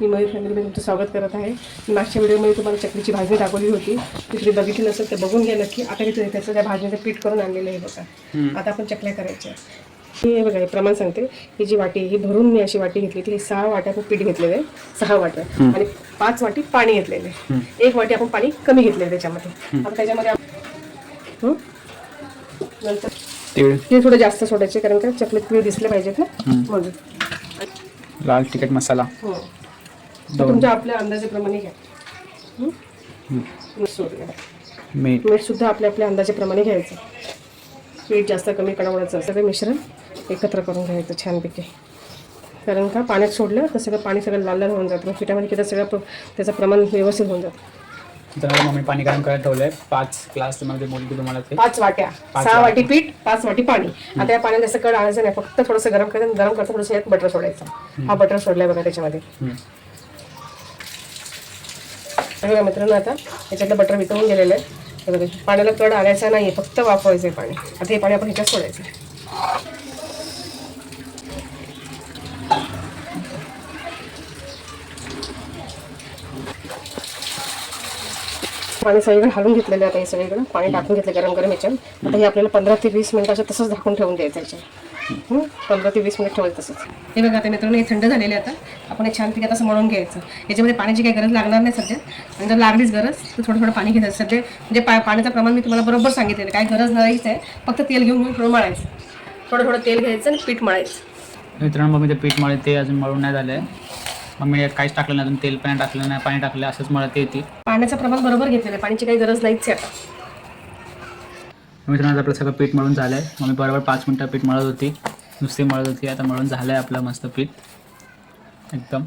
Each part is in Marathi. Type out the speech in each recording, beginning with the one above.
मी मयूर फॅमिलीमध्ये तुमचं स्वागत करत आहे. मी मागच्या व्हिडिओमध्ये तुम्हाला चकलीची भाजी दाखवली होती. ती तुम्ही बघितली नसेल तर बघून घ्या नक्की. आता मी त्याचं त्या भाजीचं पीठ करून आणलेलं आहे बघा. आता आपण चकल्या करायच्या. हे बघा हे प्रमाण सांगते. ही जी वाटी ही भरून मी अशी वाटी घेतली ती 6 वाट्या पीठ घेतलेलं आहे, 6 वाट्या आणि 5 वाटी पाणी घेतलेलं आहे. 1 वाटी आपण पाणी कमी घेतलेलं त्याच्यामध्ये. आता त्याच्यामध्ये नंतर तीळ थोडं जास्त सोडायचे कारण का चकलीत तीळ दिसले पाहिजेत ना म्हणून. लाल तिखट मसाला तुमच्या आपल्या अंदाजाप्रमाणे घ्या. मीठ सुद्धा आपल्या आपल्या अंदाजाप्रमाणे घ्यायचं. पीठ जास्त कमी कडावण्याचं सगळं मिश्रण एकत्र करून घ्यायचं छानपैकी. कारण का पाण्यात सोडलं तर सगळं पाणी सगळं लाल लाल होऊन जातं. मग पिठामध्ये किती सगळं त्याचं प्रमाण व्यवस्थित होऊन जातं. तर मम्मी पाणी गरम करायला ठेवलंय 5 ग्लास मध्ये बोलली तुम्हाला ते 5 वाट्या 6 वाटी पीठ 5 वाटी पाणी. आता या पाण्याला जास्त कड आणायचं नाही, फक्त थोडंसं गरम करायचं. गरम करता थोडंसं यात बटर सोडायचं. हा बटर सोडलाय बघा त्याच्यामध्ये. बघा मित्रांनो आता याच्यातलं बटर वितळून गेलेलं आहे. हे बघा पाण्याला कड आणायचा नाही, फक्त वाफवायचं आहे पाणी. आता हे पाणी आपण ह्याच्यात सोडायचं. पाणी सगळीकडे हलवून घेतलेलं आहे. आता हे सगळीकडे पाणी टाकून घेतलं गरम गरम याच्यात. आता हे आपल्याला 15 ते 20 मिनिटाचं तसंच झाकून ठेवून द्यायचं याच्यात. 15 ते 20 मिनिट ठेवायचं तसंच. हे बघा आता मित्रांनो हे थंड झालेले आता आपण हे छानपैकी आता मळून घ्यायचं. याच्यामध्ये पाण्याची काही गरज लागणार नाही सध्या. आणि जर लागलीच गरज तर थोडं थोडं पाणी घ्यायचं. सध्या म्हणजे पाण्याचं प्रमाण मी तुम्हाला बरोबर सांगितलेलं. काही गरज नाहीच आहे, फक्त तेल घेऊन थोडं मळायचं. थोडं थोडं तेल घ्यायचं आणि पीठ मळायचं. मित्रांनो मम्मी ते पीठ मळे ते अजून मळून नाही झालंय. मम्मी काहीच टाकलं नाही, अजून तेल पण टाकलं नाही, पाणी टाकलं असंच मळते येते. पाण्याचं प्रमाण बरोबर घेतलेलं आहे, पाण्याची काही गरज नाहीच आहे. आता मित्रांनो आपलं सगळं पीठ मळून झालंय. मम्मी बरोबर 5 मिनिटं पीठ मळत होती, नुसती मळत होती. आता मळून झालंय आपलं मस्त पीठ एकदम.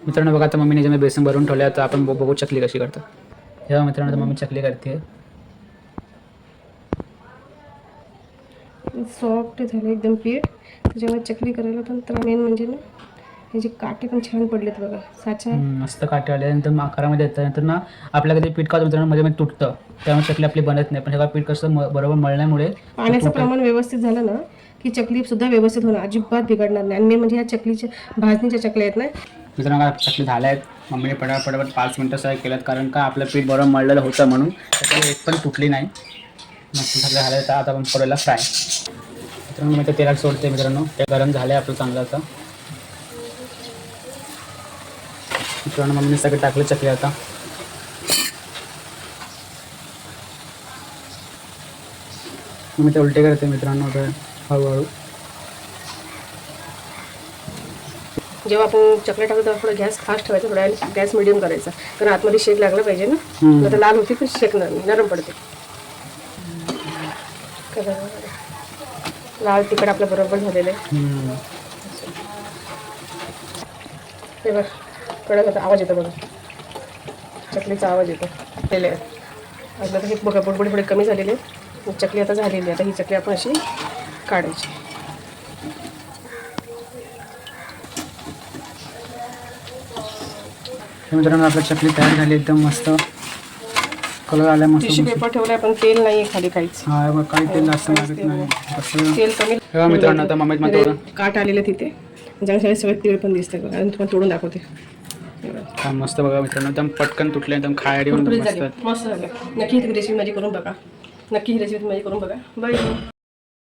मित्रांनो बघा आता मम्मीने जे बेसन भरून ठेवले. आता आपण बघू चकली कशी करतात. तेव्हा मित्रांनो मम्मी चकली करते. सॉफ्ट झालं एकदम पीठ. त्याच्यामुळे चकली करायला पण तर मेन म्हणजे ना ह्याचे काटे पण छान पडलेत बघा. साचा मस्त काटे आले. नंतर आकारामध्ये येतं. नंतर ना आपल्या कधी पीठ खात मित्रांनो मध्ये तुटतं, त्यामुळे चकली आपली बनत नाही. पण हे पीठ कसं बरोबर मळल्यामुळे पाण्याचं प्रमाण व्यवस्थित झालं ना की चकली सुद्धा व्यवस्थित होणार, अजिबात बिघडणार नाही. आणि मेन म्हणजे ह्या चकलीच्या भाजणीच्या चकल्या आहेत ना मित्रांनो चकली झाल्या आहेत. मम्मीने पटापट 5 मिनिटं सगळं केलं कारण का आपलं पीठ बरोबर मळलेलं होतं म्हणून त्याच्यामुळे एक पण तुटली नाही. मस्त सगळं झालं. तर आता आपण करूया फ्राय. मित्रांनो मी ते तेलात सोडते. मित्रांनो ते गरम झालं आहे आपलं चांगलं. आता मित्रांनो मम्मीने सगळं टाकलं चकली. आता मी ते उलटे करते मित्रांनो आता हळूहळू. जेव्हा आपण चकल्या टाकतो तेव्हा थोडा गॅस फास्ट ठेवायचा, थोडा गॅस मिडियम करायचा. कारण आतमध्ये शेक लागला पाहिजे ना, तर लाल होती तर शेकणार नाही, नरम पडते. लाल तिखट आपलं बरोबर झालेलं आहे. ते बघ कडक होता, आवाज येतो बघा, चकलीचा आवाज येतो. केले आता हे बघा बुडबुडी थोडी कमी झालेली आहे. चकली आता झालेली आहे. आता ही चकली आपण अशी काढायची. मित्रांनो आपली चकली तयार झाली एकदम मस्त. कलर आला मस्त. टिश्यू पेपर ठेवलाय पण तेल नाही खाली काहीच. हा बघ काही तेल जास्त लागत नाही. तेल कमी. मित्रांनो आता मम्मीत मला काट आलेलं तिथे ज्यामुळे सगळं तेल पण दिसतं बघा. आणि तुम्हाला तोडून दाखवते. मस्त बघा मित्रांनो एकदम पटकन तुटले, एकदम खायला मस्त झालं. नक्की ही रेसिपी माझी करून बघा. नक्की ही रेसिपी माझी करून बघा. बाय.